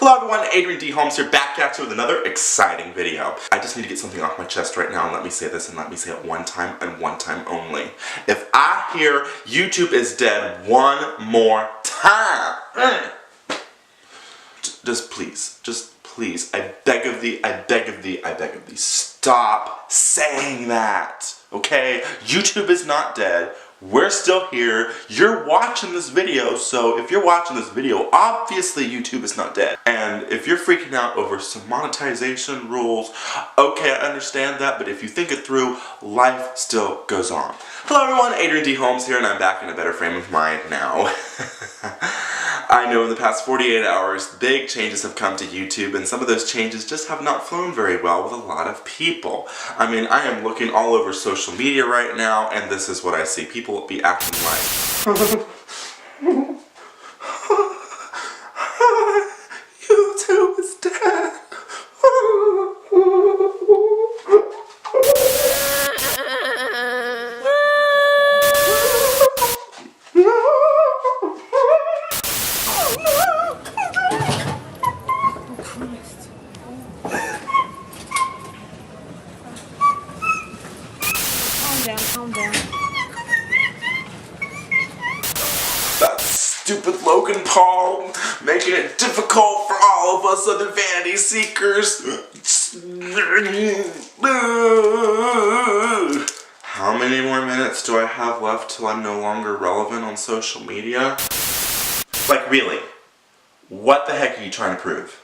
Hello everyone, Adrian D. Holmes here, back at you with another exciting video. I just need to get something off my chest right now, and let me say this, and let me say it one time and one time only. If I hear YouTube is dead one more time, just please, I beg of thee, stop saying that, okay? YouTube is not dead. We're still here. You're watching this video, so if you're watching this video, obviously YouTube is not dead. And if you're freaking out over some monetization rules, okay, I understand that, but if you think it through, life still goes on. Hello everyone, Adrian D. Holmes here, and I'm back in a better frame of mind now. I know in the past 48 hours, big changes have come to YouTube, and some of those changes just have not flown very well with a lot of people. I mean, I am looking all over social media right now, and this is what I see. People be acting like, YouTube is dead. Calm down. That stupid Logan Paul making it difficult for all of us other vanity seekers. How many more minutes do I have left till I'm no longer relevant on social media? Like really, what the heck are you trying to prove?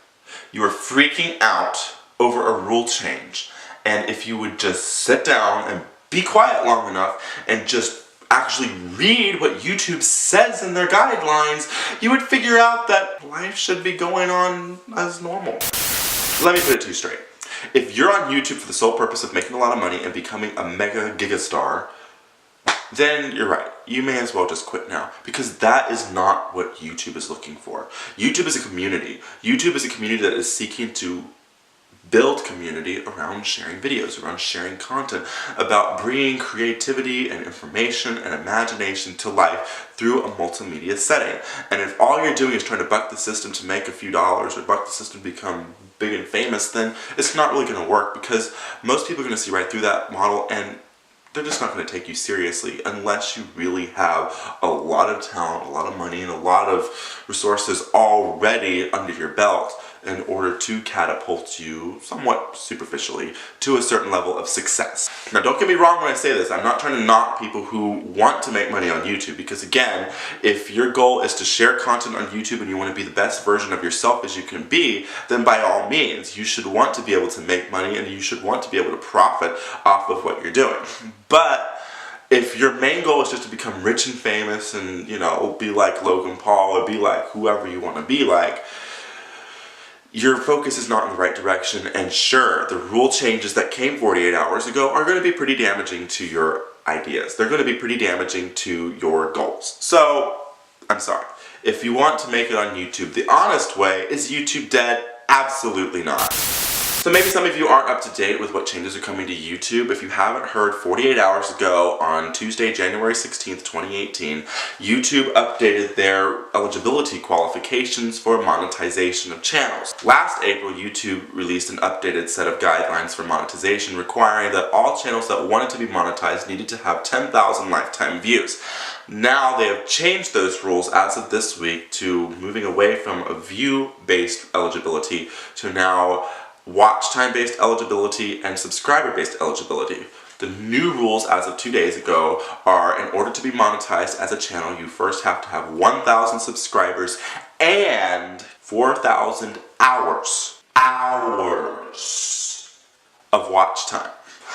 You are freaking out over a rule change, and if you would just sit down and be quiet long enough and just actually read what YouTube says in their guidelines, you would figure out that life should be going on as normal. Let me put it to you straight. If you're on YouTube for the sole purpose of making a lot of money and becoming a mega gigastar, then you're right. You may as well just quit now, because that is not what YouTube is looking for. YouTube is a community. YouTube is a community that is seeking to build community around sharing videos, around sharing content, about bringing creativity and information and imagination to life through a multimedia setting. And if all you're doing is trying to buck the system to make a few dollars or buck the system to become big and famous, then it's not really going to work, because most people are going to see right through that model, and they're just not going to take you seriously unless you really have a lot of talent, a lot of money, and a lot of resources already under your belt in order to catapult you, somewhat superficially, to a certain level of success. Now don't get me wrong when I say this, I'm not trying to knock people who want to make money on YouTube, because again, if your goal is to share content on YouTube and you want to be the best version of yourself as you can be, then by all means, you should want to be able to make money and you should want to be able to profit off of what you're doing. But if your main goal is just to become rich and famous and, you know, be like Logan Paul or be like whoever you want to be like, your focus is not in the right direction. And sure, the rule changes that came 48 hours ago are going to be pretty damaging to your ideas. They're going to be pretty damaging to your goals. So, I'm sorry. If you want to make it on YouTube the honest way, is YouTube dead? Absolutely not. So maybe some of you aren't up to date with what changes are coming to YouTube. If you haven't heard, 48 hours ago on Tuesday, January 16th, 2018, YouTube updated their eligibility qualifications for monetization of channels. Last April, YouTube released an updated set of guidelines for monetization requiring that all channels that wanted to be monetized needed to have 10,000 lifetime views. Now they have changed those rules as of this week to moving away from a view-based eligibility to now watch time-based eligibility and subscriber-based eligibility. The new rules as of 2 days ago are, in order to be monetized as a channel, you first have to have 1,000 subscribers and 4,000 hours of watch time.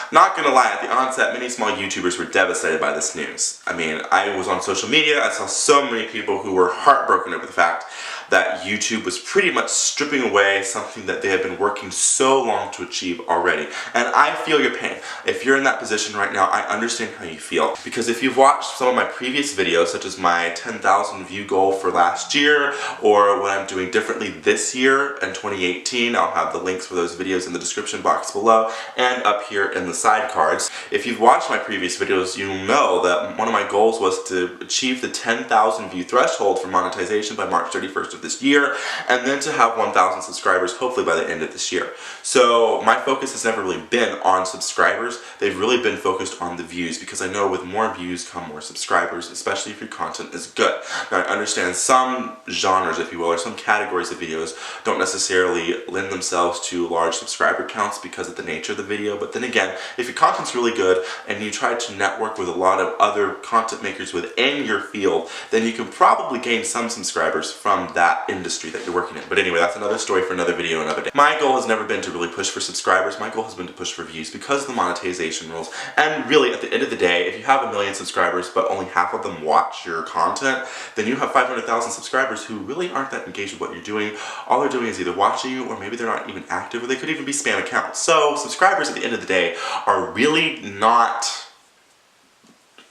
Not gonna lie, at the onset, many small YouTubers were devastated by this news. I mean, I was on social media, I saw so many people who were heartbroken over the fact that YouTube was pretty much stripping away something that they had been working so long to achieve already. And I feel your pain. If you're in that position right now, I understand how you feel. Because if you've watched some of my previous videos, such as my 10,000 view goal for last year, or what I'm doing differently this year in 2018, I'll have the links for those videos in the description box below and up here in the side cards. If you've watched my previous videos, you'll know that one of my goals was to achieve the 10,000 view threshold for monetization by March 31st of this year, and then to have 1,000 subscribers hopefully by the end of this year. So my focus has never really been on subscribers. They've really been focused on the views, because I know with more views come more subscribers, especially if your content is good. Now I understand some genres, if you will, or some categories of videos don't necessarily lend themselves to large subscriber counts because of the nature of the video, but then again, if your content's really good and you try to network with a lot of other content makers within your field, then you can probably gain some subscribers from that industry that you're working in. But anyway, that's another story for another video another day. My goal has never been to really push for subscribers. My goal has been to push for views because of the monetization rules. And really, at the end of the day, if you have 1 million subscribers but only half of them watch your content, then you have 500,000 subscribers who really aren't that engaged with what you're doing. All they're doing is either watching you, or maybe they're not even active, or they could even be spam accounts. So subscribers at the end of the day are really not,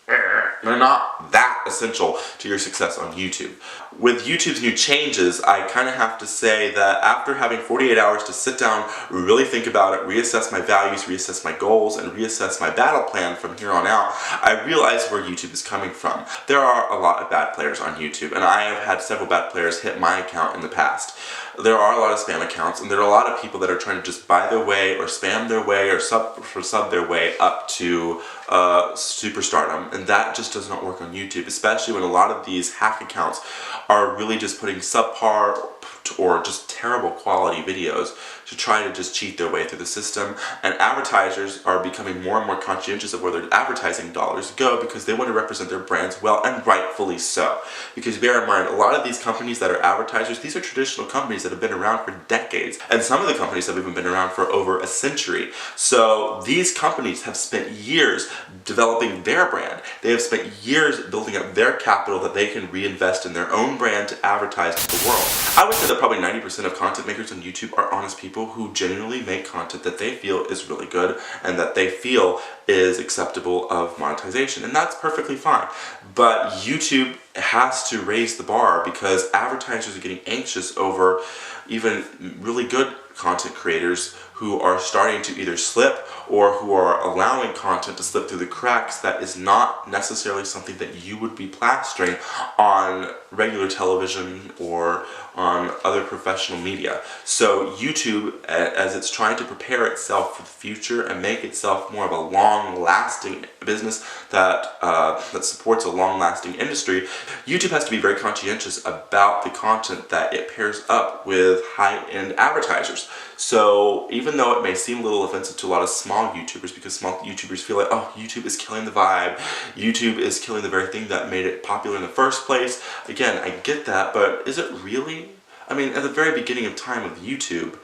they're not that essential to your success on YouTube. With YouTube's new changes, I kind of have to say that after having 48 hours to sit down, really think about it, reassess my values, reassess my goals, and reassess my battle plan from here on out, I realize where YouTube is coming from. There are a lot of bad players on YouTube, and I have had several bad players hit my account in the past. There are a lot of spam accounts, and there are a lot of people that are trying to just buy their way or spam their way or sub their way up to superstardom, and that just does not work on YouTube, especially when a lot of these hack accounts are really just putting subpar or just terrible quality videos to try to just cheat their way through the system. And advertisers are becoming more and more conscientious of where their advertising dollars go, because they want to represent their brands well, and rightfully so. Because bear in mind, a lot of these companies that are advertisers, these are traditional companies that have been around for decades, and some of the companies have even been around for over a century. So these companies have spent years developing their brand. They have spent years building up their capital that they can reinvest in their own brand to advertise to the world. I would say that probably 90% of content makers on YouTube are honest people who genuinely make content that they feel is really good and that they feel is acceptable of monetization, and that's perfectly fine. But YouTube has to raise the bar, because advertisers are getting anxious over even really good content creators who are starting to either slip or who are allowing content to slip through the cracks that is not necessarily something that you would be plastering on regular television or on other professional media. So YouTube, as it's trying to prepare itself for the future and make itself more of a long-lasting business that supports a long-lasting industry, YouTube has to be very conscientious about the content that it pairs up with high-end advertisers. So even though it may seem a little offensive to a lot of small YouTubers, because small YouTubers feel like, oh, YouTube is killing the vibe, YouTube is killing the very thing that made it popular in the first place. Again, I get that, but is it really? I mean, at the very beginning of time with YouTube,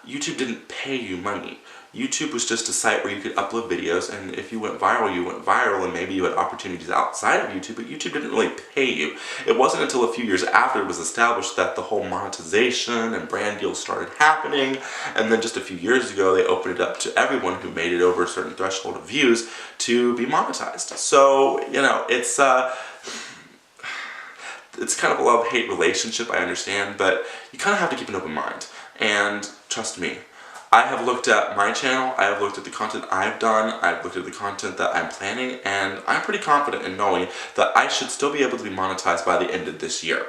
YouTube didn't pay you money. YouTube was just a site where you could upload videos, and if you went viral, you went viral, and maybe you had opportunities outside of YouTube, but YouTube didn't really pay you. It wasn't until a few years after it was established that the whole monetization and brand deals started happening, and then just a few years ago, they opened it up to everyone who made it over a certain threshold of views to be monetized. So, you know, it's kind of a love-hate relationship, I understand, but you kind of have to keep an open mind. And trust me, I have looked at my channel, I have looked at the content I've done, I've looked at the content that I'm planning, and I'm pretty confident in knowing that I should still be able to be monetized by the end of this year.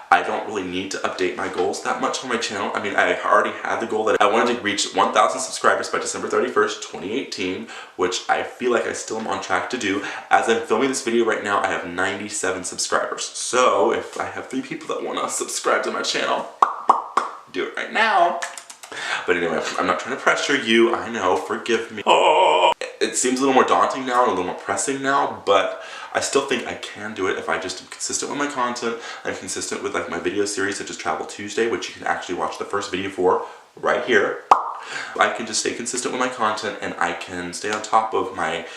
I don't really need to update my goals that much on my channel. I mean, I already had the goal that I wanted to reach 1,000 subscribers by December 31st, 2018, which I feel like I still am on track to do. As I'm filming this video right now, I have 97 subscribers. So if I have 3 people that want to subscribe to my channel, do it right now. But anyway, I'm not trying to pressure you, I know, forgive me. Oh, it seems a little more daunting now and a little more pressing now, but I still think I can do it if I just am consistent with my content. I'm consistent with like my video series such as Travel Tuesday, which you can actually watch the first video for right here. I can just stay consistent with my content, and I can stay on top of my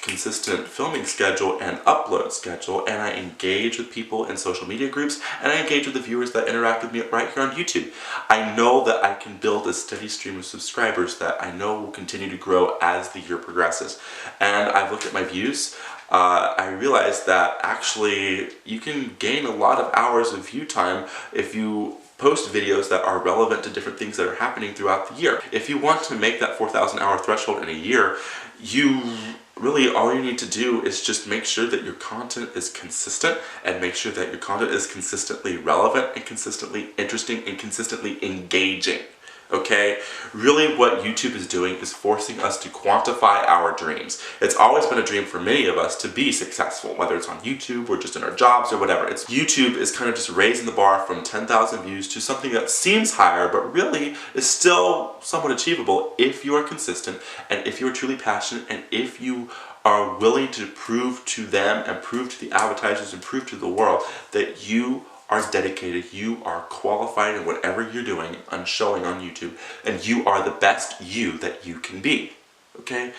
consistent filming schedule and upload schedule, and I engage with people in social media groups, and I engage with the viewers that interact with me right here on YouTube. I know that I can build a steady stream of subscribers that I know will continue to grow as the year progresses. And I've looked at my views. I realized that actually you can gain a lot of hours of view time if you post videos that are relevant to different things that are happening throughout the year. If you want to make that 4,000 hour threshold in a year, you really all you need to do is just make sure that your content is consistent, and make sure that your content is consistently relevant and consistently interesting and consistently engaging. Okay? Really what YouTube is doing is forcing us to quantify our dreams. It's always been a dream for many of us to be successful, whether it's on YouTube or just in our jobs or whatever. YouTube is kind of just raising the bar from 10,000 views to something that seems higher, but really is still somewhat achievable if you are consistent, and if you are truly passionate, and if you are willing to prove to them and prove to the advertisers and prove to the world that you are dedicated, you are qualified in whatever you're doing and showing on YouTube, and you are the best you that you can be. Okay?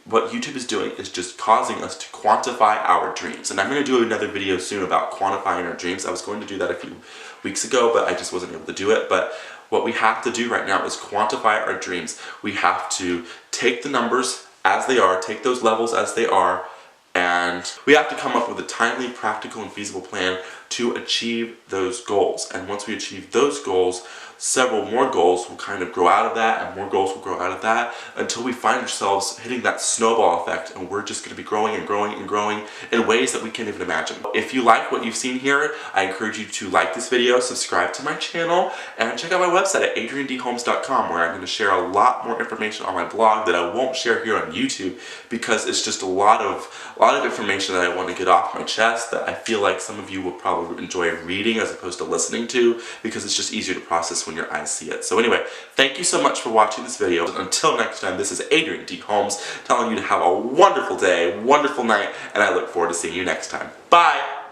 What YouTube is doing is just causing us to quantify our dreams. And I'm going to do another video soon about quantifying our dreams. I was going to do that a few weeks ago, but I just wasn't able to do it. But what we have to do right now is quantify our dreams. We have to take the numbers as they are, take those levels as they are, and we have to come up with a timely, practical, and feasible plan to achieve those goals. And once we achieve those goals, several more goals will kind of grow out of that, and more goals will grow out of that, until we find ourselves hitting that snowball effect, and we're just going to be growing and growing and growing in ways that we can't even imagine. If you like what you've seen here, I encourage you to like this video, subscribe to my channel, and check out my website at adriandhomes.com, where I'm going to share a lot more information on my blog that I won't share here on YouTube, because it's just a lot of information that I want to get off my chest that I feel like some of you will probably enjoy reading as opposed to listening to, because it's just easier to process when your eyes see it. So anyway, thank you so much for watching this video. Until next time, this is Adrian D. Holmes telling you to have a wonderful day, wonderful night, and I look forward to seeing you next time. Bye!